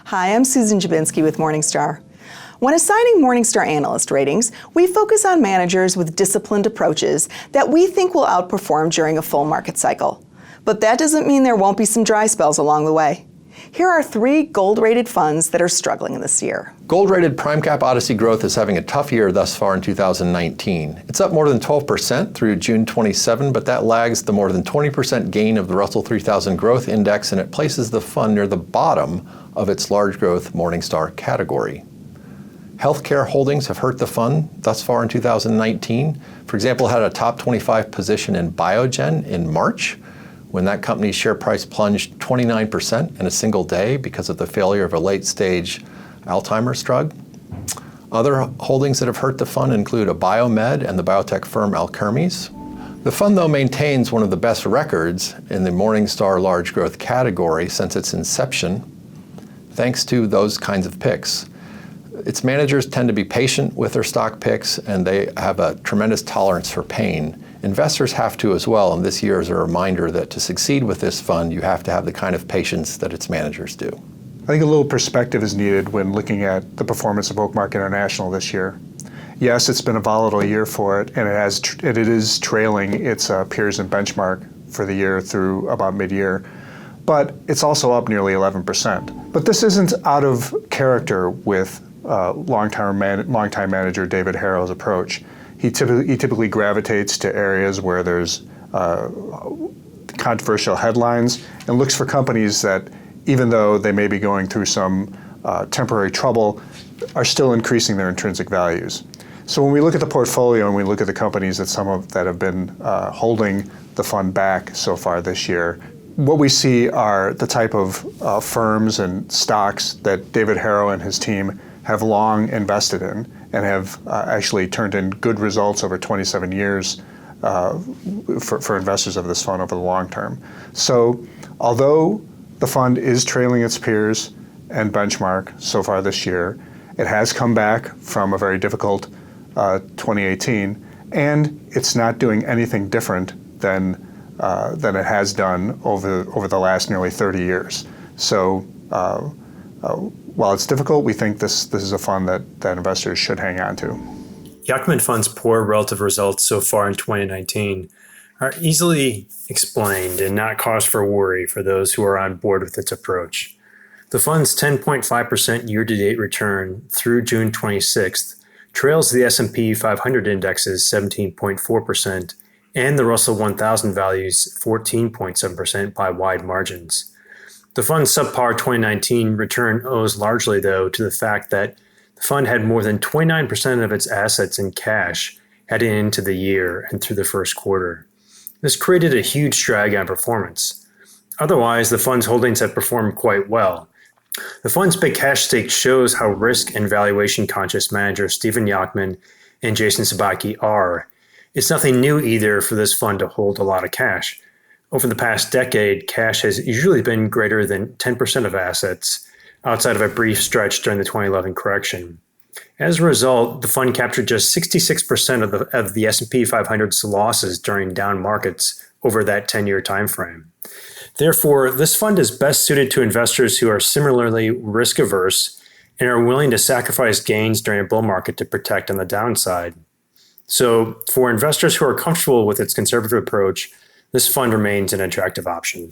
Hi, I'm Susan Jabinski with Morningstar. When assigning Morningstar analyst ratings, we focus on managers with disciplined approaches that we think will outperform during a full market cycle. But that doesn't mean there won't be some dry spells along the way. Here are 3 gold-rated funds that are struggling this year. Gold-rated PrimeCap Odyssey Growth is having a tough year thus far in 2019. It's up more than 12% through June 27, but that lags the more than 20% gain of the Russell 3000 Growth Index, and it places the fund near the bottom of its large growth Morningstar category. Healthcare holdings have hurt the fund thus far in 2019. For example, it had a top 25 position in Biogen in March, when that company's share price plunged 29% in a single day because of the failure of a late-stage Alzheimer's drug. Other holdings that have hurt the fund include a biomed and the biotech firm Alkermes. The fund, though, maintains one of the best records in the Morningstar large growth category since its inception, thanks to those kinds of picks. Its managers tend to be patient with their stock picks, and they have a tremendous tolerance for pain. Investors have to as well, and this year is a reminder that to succeed with this fund, you have to have the kind of patience that its managers do. I think a little perspective is needed when looking at the performance of Oakmark International this year. Yes, it's been a volatile year for it, and it is trailing its peers and benchmark for the year through about mid-year, but it's also up nearly 11%. But this isn't out of character with longtime manager David Harrow's approach. He typically gravitates to areas where there's controversial headlines and looks for companies that, even though they may be going through some temporary trouble, are still increasing their intrinsic values. So when we look at the portfolio and we look at the companies that have been holding the fund back so far this year, what we see are the type of firms and stocks that David Harrow and his team have long invested in and have actually turned in good results over 27 years for investors of this fund over the long term. So although the fund is trailing its peers and benchmark so far this year, it has come back from a very difficult 2018, and it's not doing anything different than it has done over the last nearly 30 years. So while it's difficult, we think this is a fund that investors should hang on to. Yacktman Fund's poor relative results so far in 2019 are easily explained and not cause for worry for those who are on board with its approach. The fund's 10.5% year-to-date return through June 26th trails the S&P 500 index's 17.4% and the Russell 1000 value's 14.7% by wide margins. The fund's subpar 2019 return owes largely, though, to the fact that the fund had more than 29% of its assets in cash heading into the year and through the first quarter. This created a huge drag on performance. Otherwise, the fund's holdings have performed quite well. The fund's big cash stake shows how risk and valuation conscious managers Stephen Yacktman and Jason Sabaki are. It's nothing new either for this fund to hold a lot of cash. Over the past decade, cash has usually been greater than 10% of assets, outside of a brief stretch during the 2011 correction. As a result, the fund captured just 66% of the S&P 500's losses during down markets over that 10-year timeframe. Therefore, this fund is best suited to investors who are similarly risk-averse and are willing to sacrifice gains during a bull market to protect on the downside. So, for investors who are comfortable with its conservative approach, this fund remains an attractive option.